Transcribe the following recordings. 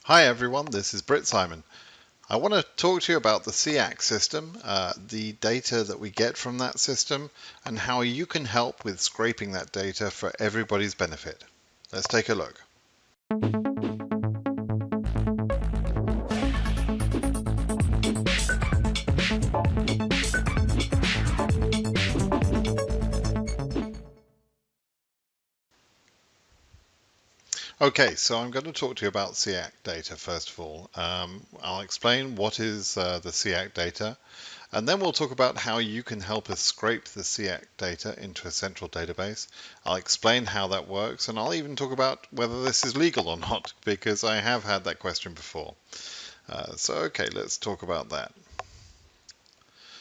Hi everyone, this is BritSimon. I want to talk to you about the Ceac system, the data that we get from that system, and how you can help with scraping that data for everybody's benefit. Let's take a look. Okay, so I'm going to talk to you about Ceac data first of all. I'll explain what is the Ceac data, and then we'll talk about how you can help us scrape the Ceac data into a central database. I'll explain how that works, and I'll even talk about whether this is legal or not, because I have had that question before. Okay, let's talk about that.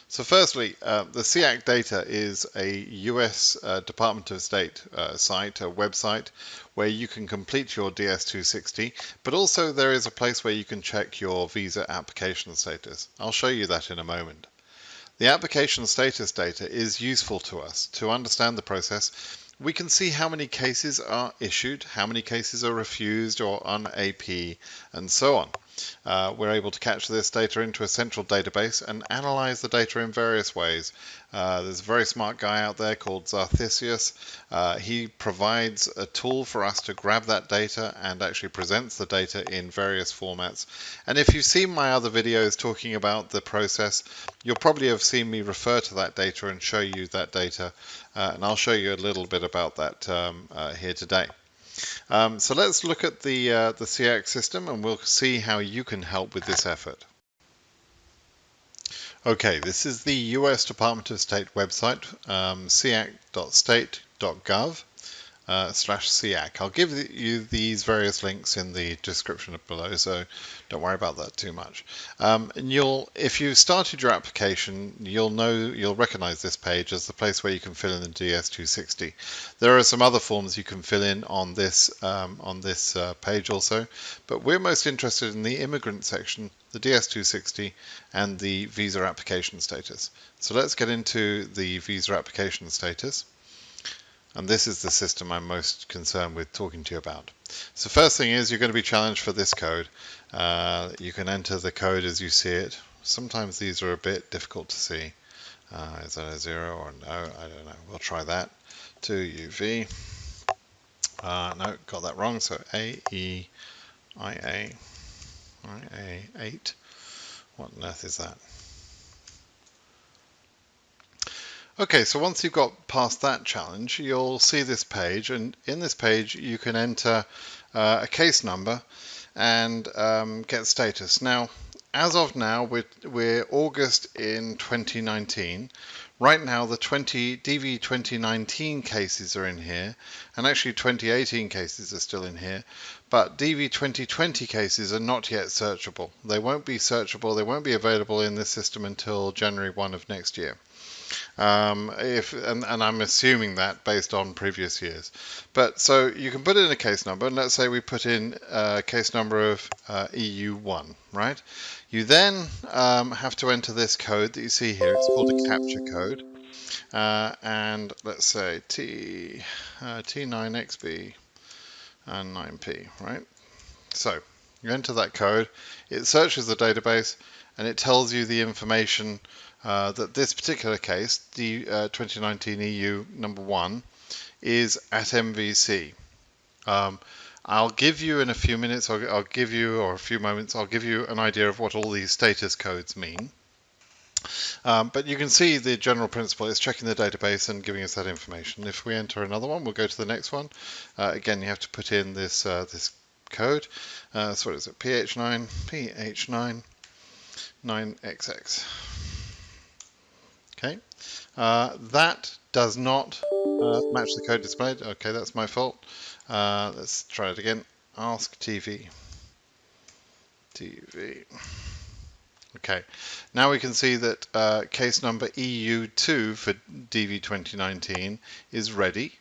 So firstly, the Ceac data is a US Department of State site, a website, where you can complete your DS-260, but also there is a place where you can check your visa application status. I'll show you that in a moment. The application status data is useful to us to understand the process. We can see how many cases are issued, how many cases are refused or on AP, and so on. We're able to capture this data into a central database and analyze the data in various ways. There's a very smart guy out there called Ceac. He provides a tool for us to grab that data and actually presents the data in various formats. And if you've seen my other videos talking about the process, you'll probably have seen me refer to that data and show you that data. And I'll show you a little bit about that here today. So let's look at the Ceac system and we'll see how you can help with this effort. Okay, this is the US Department of State website, ceac.state.gov. /Ceac. I'll give you these various links in the description below, so don't worry about that too much. And if you started your application, you'll recognize this page as the place where you can fill in the DS-260. There are some other forms you can fill in on this page also, but we're most interested in the immigrant section, the DS-260, and the visa application status. So let's get into the visa application status. And this is the system I'm most concerned with talking to you about. So first thing is you're going to be challenged for this code. You can enter the code as you see it. Sometimes these are a bit difficult to see. Is that a 0 or no? I don't know. We'll try that. 2UV. No, got that wrong. So AEIA. IA8. What on earth is that? Okay, so once you've got past that challenge, you'll see this page, and in this page you can enter a case number and get status. Now, as of now, we're August in 2019. Right now, the DV 2019 cases are in here, and actually 2018 cases are still in here, but DV 2020 cases are not yet searchable. They won't be searchable, they won't be available in this system until January 1 of next year. And I'm assuming that based on previous years. But so you can put in a case number, and let's say we put in a case number of EU1, right? You then have to enter this code that you see here. It's called a capture code. And let's say T9XB and 9P, right? So you enter that code, it searches the database, and it tells you the information that this particular case, the 2019 EU number 1, is at MVC. I'll give you in a few minutes, or a few moments, I'll give you an idea of what all these status codes mean. But you can see the general principle is checking the database and giving us that information. If we enter another one, we'll go to the next one. Again, you have to put in this code. So what is it? PH9 9XX. Okay, that does not match the code displayed. Okay, that's my fault. Let's try it again. Ask TV. Okay, now we can see that case number EU2 for DV 2019 is ready.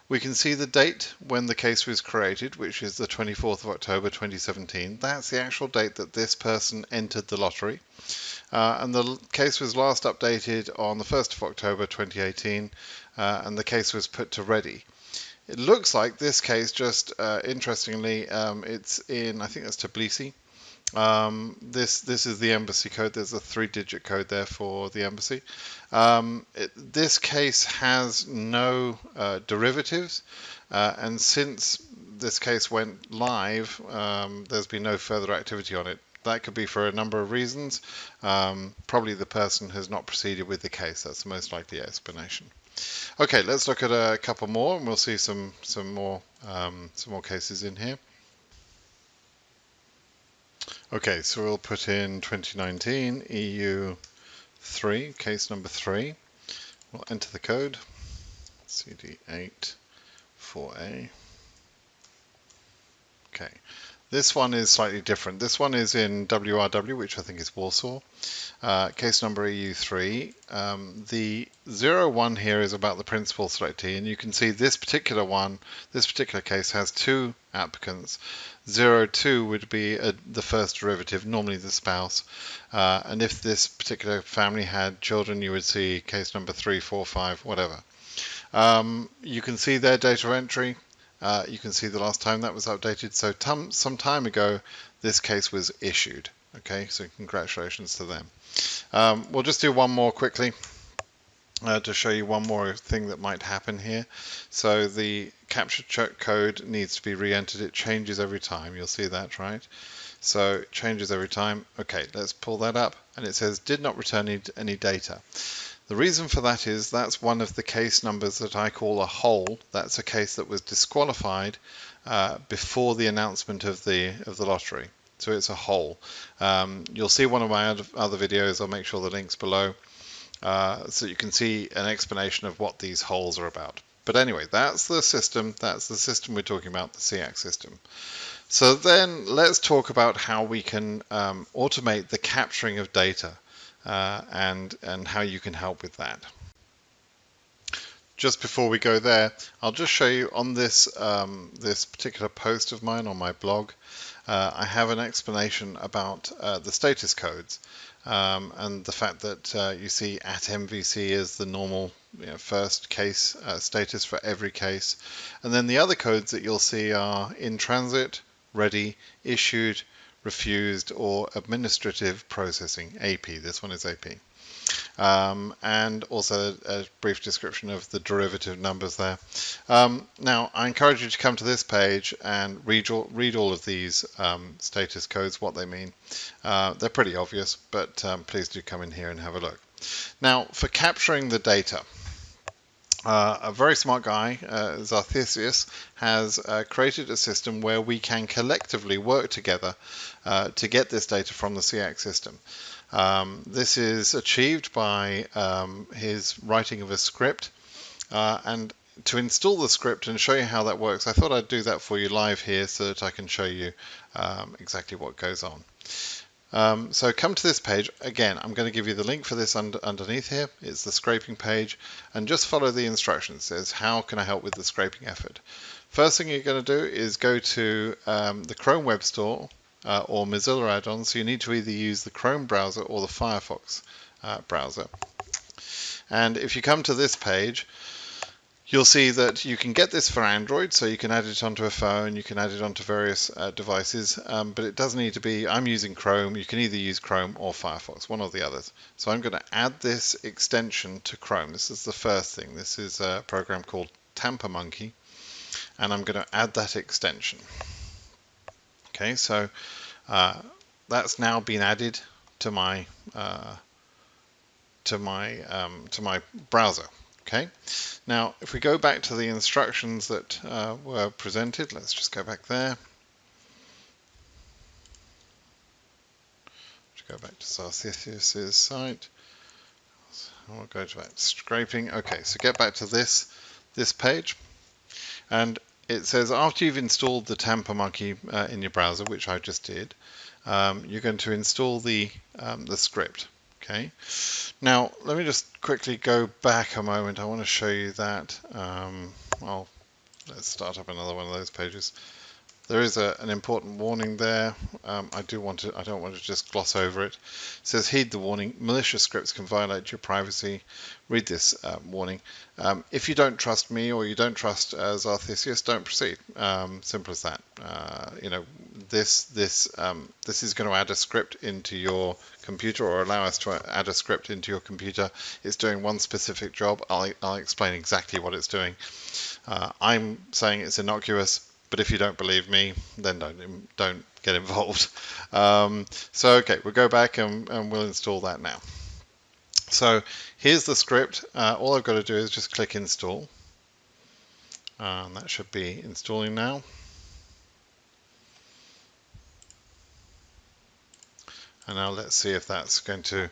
We can see the date when the case was created, which is the 24th of October 2017. That's the actual date that this person entered the lottery. And the case was last updated on the 1st of October 2018, and the case was put to ready. It looks like this case, just interestingly, it's in, I think that's Tbilisi. This is the embassy code. There's a 3-digit code there for the embassy. This case has no derivatives, and since this case went live, there's been no further activity on it. That could be for a number of reasons. Probably the person has not proceeded with the case. That's the most likely explanation. Okay, let's look at a couple more, and we'll see some more cases in here. Okay, so we'll put in 2019 EU 3, case number 3. We'll enter the code CD8 4A. Okay, this one is slightly different. This one is in WRW, which I think is Warsaw. Case number EU3. The 01 here is about the principal selectee, and you can see this particular case has 2 applicants. 02 would be the first derivative, normally the spouse. And if this particular family had children, you would see case number 3, 4, 5, whatever. You can see their data entry. You can see the last time that was updated. So some time ago, this case was issued. Okay, so congratulations to them. We'll just do one more quickly to show you one more thing that might happen here. So the capture code needs to be re-entered. It changes every time. You'll see that, right? So it changes every time. Okay, let's pull that up. And it says did not return any data. The reason for that is that's one of the case numbers that I call a hole. That's a case that was disqualified before the announcement of the lottery. So it's a hole. You'll see one of my other videos. I'll make sure the link's below so you can see an explanation of what these holes are about. But anyway, that's the system. That's the system we're talking about, the Ceac system. So then let's talk about how we can automate the capturing of data and how you can help with that. Just before we go there, I'll just show you on this this particular post of mine on my blog. I have an explanation about the status codes and the fact that you see at MVC is the normal first case status for every case, and then the other codes that you'll see are in transit, ready, issued, refused, or administrative processing, AP. This one is AP. And also a brief description of the derivative numbers there. Now, I encourage you to come to this page and read all of these status codes, what they mean. They're pretty obvious, but please do come in here and have a look. Now, for capturing the data, a very smart guy, Ceac, has created a system where we can collectively work together to get this data from the Ceac system. This is achieved by his writing of a script, and to install the script and show you how that works, I thought I'd do that for you live here so that I can show you exactly what goes on. So come to this page. Again, I'm going to give you the link for this underneath here. It's the scraping page, and just follow the instructions. It says, how can I help with the scraping effort? First thing you're going to do is go to the Chrome Web Store or Mozilla add-ons. So you need to either use the Chrome browser or the Firefox browser. And if you come to this page, you'll see that you can get this for Android, so you can add it onto a phone, you can add it onto various devices, but it does need to be, I'm using Chrome, you can either use Chrome or Firefox, one or the others. So I'm going to add this extension to Chrome. This is the first thing. This is a program called Tampermonkey, and I'm going to add that extension. Okay, so that's now been added to my browser. Okay, now if we go back to the instructions that were presented, let's just go back there. Go back to Ceac's site. We'll go to that scraping. Okay, so get back to this page, and it says after you've installed the Tampermonkey in your browser, which I just did, you're going to install the script. Okay. Now let me just quickly go back a moment. I want to show you that. Well, let's start up another one of those pages. There is an important warning there. I don't want to just gloss over it. It says, heed the warning. Malicious scripts can violate your privacy. Read this warning. If you don't trust me or you don't trust Zarthesius, don't proceed. Simple as that. This is going to add a script into your computer, or allow us to add a script into your computer. It's doing one specific job. I'll explain exactly what it's doing. I'm saying it's innocuous, but if you don't believe me, then don't get involved. Okay, we'll go back and we'll install that now. So here's the script. All I've got to do is just click install. That should be installing now. And now let's see if that's going to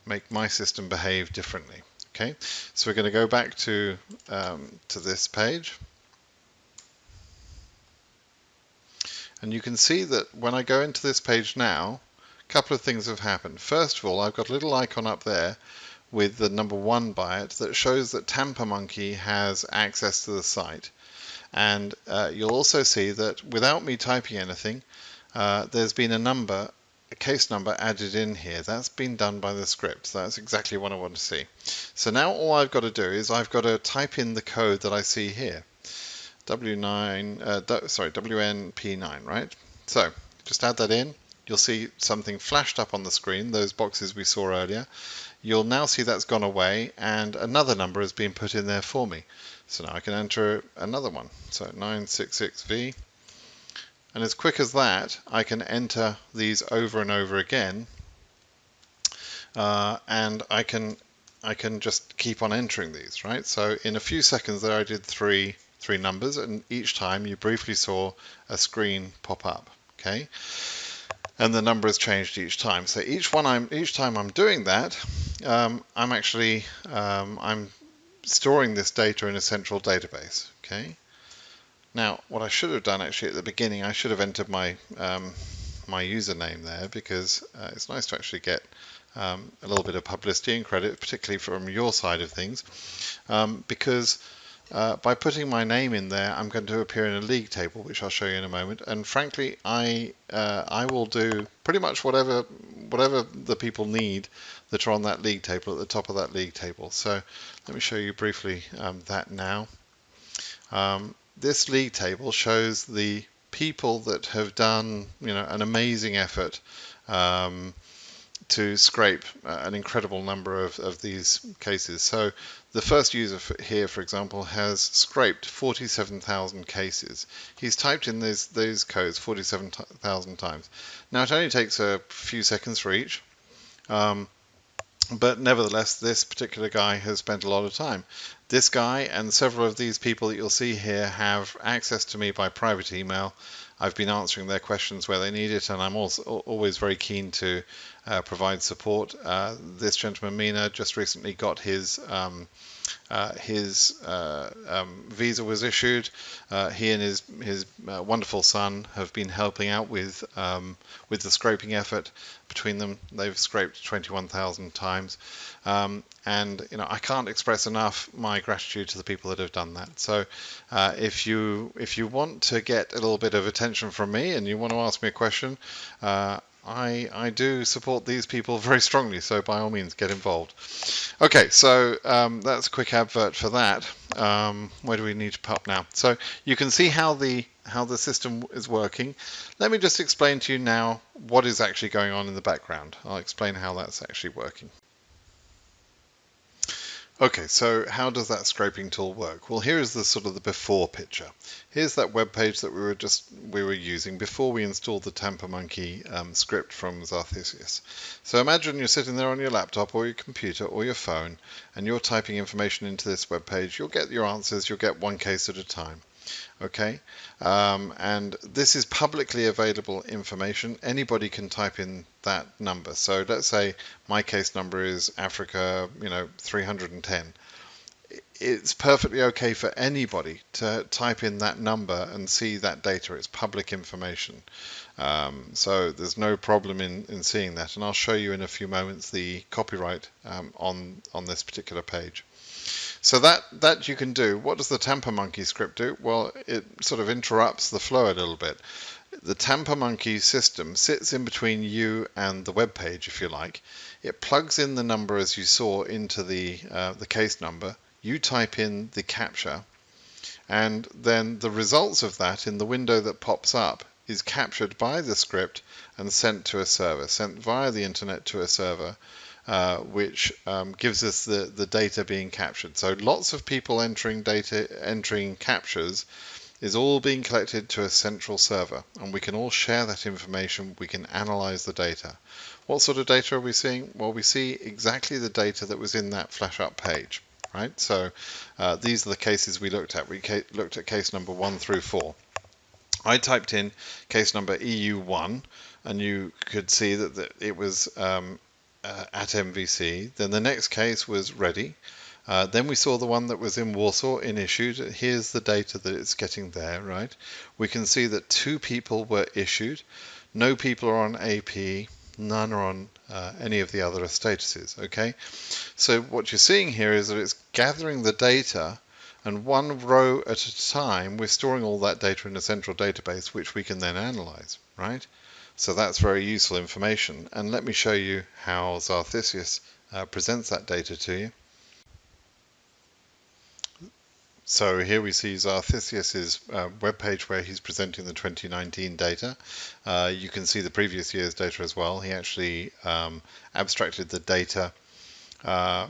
make my system behave differently. Okay, so we're going to go back to this page. And you can see that when I go into this page now, a couple of things have happened. First of all, I've got a little icon up there with the number 1 by it that shows that Tampermonkey has access to the site. And you'll also see that without me typing anything, there's been a case number added in here. That's been done by the script. So that's exactly what I want to see. So now all I've got to do is I've got to type in the code that I see here. WNP9, right? So just add that in. You'll see something flashed up on the screen, those boxes we saw earlier. You'll now see that's gone away and another number has been put in there for me. So now I can enter another one. So 966V. And as quick as that, I can enter these over and over again. And I can just keep on entering these, right? So in a few seconds there I did three numbers, and each time you briefly saw a screen pop up, okay? And the number has changed each time. So each time I'm doing that, I'm storing this data in a central database, okay? Now, what I should have done actually at the beginning, I should have entered my my username there, because it's nice to actually get a little bit of publicity and credit, particularly from your side of things, because by putting my name in there, I'm going to appear in a league table, which I'll show you in a moment. And frankly, I will do pretty much whatever the people need that are on that league table, at the top of that league table. So let me show you briefly that now. This league table shows the people that have done, an amazing effort to scrape an incredible number of these cases. So the first user here, for example, has scraped 47,000 cases. He's typed in those codes 47,000 times. Now it only takes a few seconds for each, but nevertheless, this particular guy has spent a lot of time. This guy and several of these people that you'll see here have access to me by private email. I've been answering their questions where they need it, and I'm also always very keen to provide support. This gentleman, Mina, just recently got his visa was issued. He and his wonderful son have been helping out with the scraping effort. Between them, they've scraped 21,000 times, and I can't express enough my gratitude to the people that have done that. So if you want to get a little bit of attention from me and you want to ask me a question, I do support these people very strongly, so by all means get involved. Okay, so that's a quick advert for that. Where do we need to pop now? So you can see how the system is working. Let me just explain to you now what is actually going on in the background. I'll explain how that's actually working. Okay, so how does that scraping tool work? Well, here is the sort of the before picture. Here's that web page that we were using before we installed the Tampermonkey script from Zarthesius. So imagine you're sitting there on your laptop or your computer or your phone, and you're typing information into this web page. You'll get your answers. You'll get one case at a time. Okay, and this is publicly available information. Anybody can type in that number. So let's say my case number is Africa, 310. It's perfectly okay for anybody to type in that number and see that data. It's public information. So there's no problem in seeing that. And I'll show you in a few moments the copyright on this particular page. So that you can do. What does the Tampermonkey script do? Well, it sort of interrupts the flow a little bit. The Tampermonkey system sits in between you and the web page, if you like. It plugs in the number as you saw into the case number. You type in the captcha, and then the results of that in the window that pops up is captured by the script and sent to a server, sent via the internet to a server, which gives us the data being captured. So lots of people entering captures is all being collected to a central server, and we can all share that information. We can analyze the data. What sort of data are we seeing? Well, we see exactly the data that was in that flash up page, right? So these are the cases we looked at. We looked at case number 1 through 4. I typed in case number EU1, and you could see that it was at MVC. Then the next case was ready. Then we saw the one that was in Warsaw in issued. Here's the data that it's getting there, right? We can see that 2 people were issued. No people are on AP. None are on any of the other statuses, okay? So what you're seeing here is that it's gathering the data, and one row at a time, we're storing all that data in a central database, which we can then analyze, right? So that's very useful information. And let me show you how Zarthisius presents that data to you. So here we see Zarthisius's webpage where he's presenting the 2019 data. You can see the previous year's data as well. He actually abstracted the data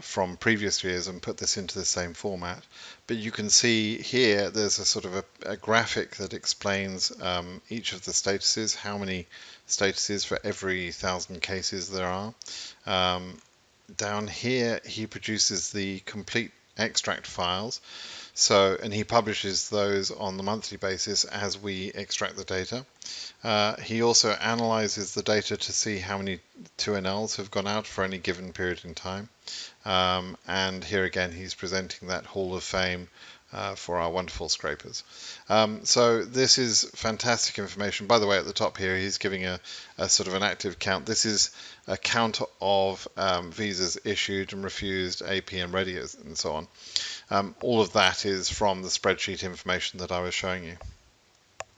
from previous years and put this into the same format. But you can see here there's a sort of a graphic that explains each of the statuses, how many statuses for every 1,000 cases there are. Down here he produces the complete extract files. So, and he publishes those on the monthly basis as we extract the data. He also analyzes the data to see how many 2NLs have gone out for any given period in time. And here again, he's presenting that Hall of Fame for our wonderful scrapers. So this is fantastic information. By the way, at the top here, he's giving a sort of an active count. This is a count of visas issued and refused, AP and ready, and so on. All of that is from the spreadsheet information that I was showing you.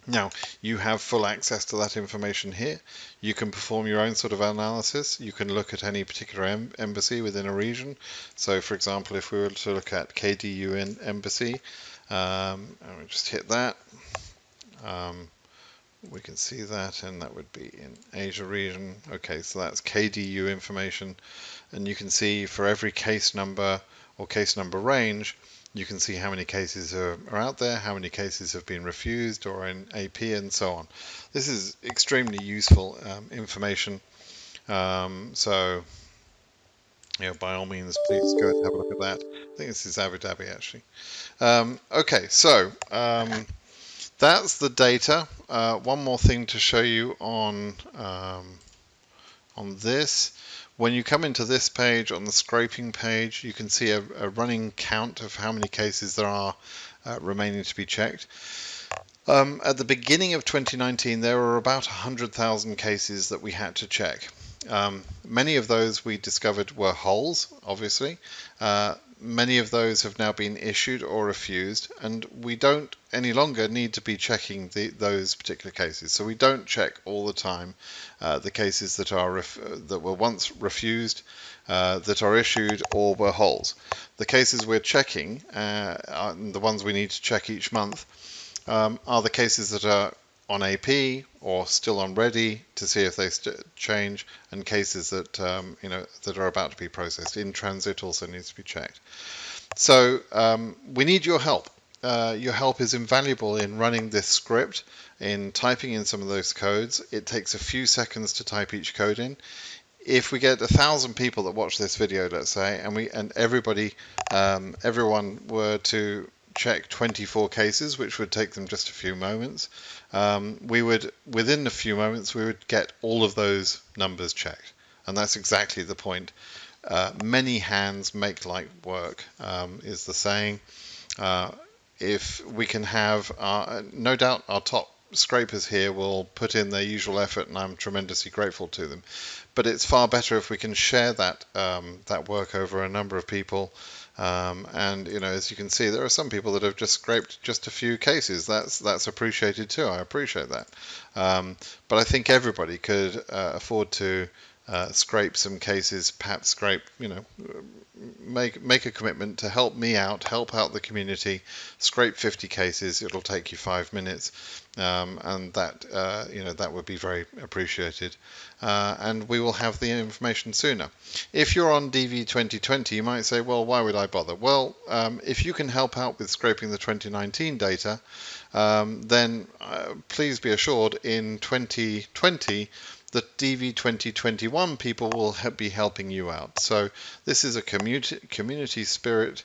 Now, you have full access to that information here. You can perform your own sort of analysis. You can look at any particular embassy within a region. So, for example, if we were to look at KDU embassy, and we just hit that, we can see that, and that would be in Asia region. Okay, so that's KDU information, and you can see for every case number or case number range, you can see how many cases are out there, how many cases have been refused or in AP, and so on. This is extremely useful information. So, by all means, please go and have a look at that. I think this is Abu Dhabi, actually. Okay, so that's the data. One more thing to show you on this. When you come into this page, on the scraping page, you can see a running count of how many cases there are remaining to be checked. At the beginning of 2019, there were about 100,000 cases that we had to check. Many of those we discovered were holes, obviously. Many of those have now been issued or refused, and we don't any longer need to be checking those particular cases. So we don't check all the time the cases that were once refused, that are issued, or were holes. The cases we're checking, the ones we need to check each month, are the cases that are on AP or still on ready to see if they change, and cases that that are about to be processed. In transit also needs to be checked. So we need your help. Your help is invaluable in running this script, in typing in some of those codes. It takes a few seconds to type each code in. If we get 1,000 people that watch this video, let's say, and everyone were to check 24 cases, which would take them just a few moments, within a few moments, we would get all of those numbers checked. And that's exactly the point. Many hands make light work, is the saying. If we can have, no doubt our top scrapers here will put in their usual effort, and I'm tremendously grateful to them. But it's far better if we can share that work over a number of people, And as you can see, there are some people that have just scraped just a few cases. That's appreciated too. I appreciate that. But I think everybody could afford to scrape some cases, perhaps scrape, make a commitment to help me out, help out the community, scrape 50 cases. It'll take you 5 minutes, and that would be very appreciated. And we will have the information sooner. If you're on DV 2020, you might say, well, why would I bother? Well, if you can help out with scraping the 2019 data, then please be assured in 2020 the DV 2021 people will be helping you out. So this is a community spirit,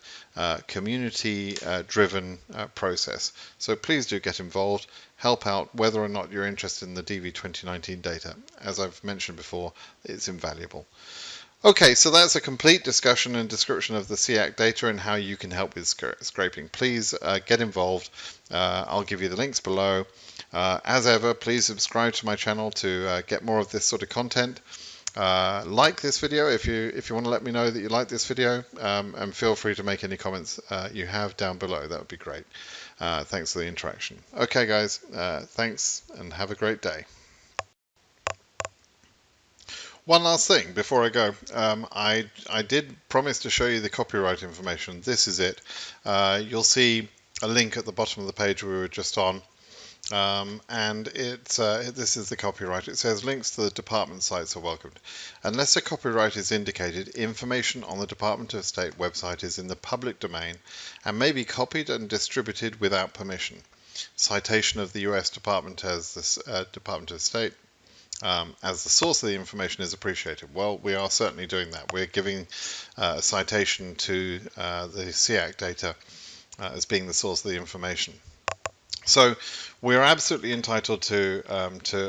community driven process. So please do get involved, help out whether or not you're interested in the DV 2019 data. As I've mentioned before, it's invaluable. Okay, so that's a complete discussion and description of the Ceac data and how you can help with scraping. Please get involved. I'll give you the links below. As ever, please subscribe to my channel to get more of this sort of content. Like this video if you want to let me know that you like this video, and feel free to make any comments you have down below. That would be great. Thanks for the interaction. Okay, guys, thanks and have a great day. One last thing before I go, I did promise to show you the copyright information. This is it. You'll see a link at the bottom of the page we were just on, and this is the copyright. It says links to the department sites are welcomed. Unless a copyright is indicated, information on the Department of State website is in the public domain and may be copied and distributed without permission. Citation of the U.S. Department as the Department of State as the source of the information is appreciated. Well, we are certainly doing that. We're giving a citation to the Ceac data as being the source of the information. So we're absolutely entitled to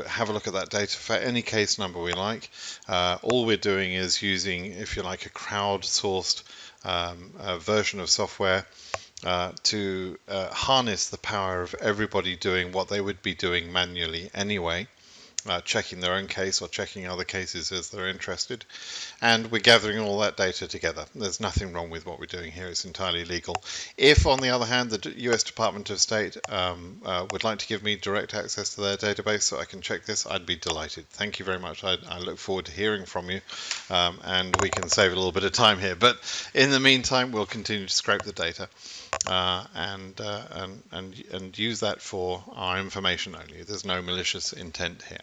have a look at that data for any case number we like. All we're doing is using, if you like, a crowdsourced version of software to harness the power of everybody doing what they would be doing manually anyway. Checking their own case or checking other cases as they're interested, and we're gathering all that data together. There's nothing wrong with what we're doing here. It's entirely legal. If, on the other hand, the US Department of State would like to give me direct access to their database so I can check this, I'd be delighted. Thank you very much. I look forward to hearing from you, and we can save a little bit of time here. But in the meantime, we'll continue to scrape the data and use that for our information only. There's no malicious intent here.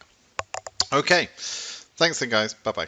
Okay, thanks then, guys. Bye-bye.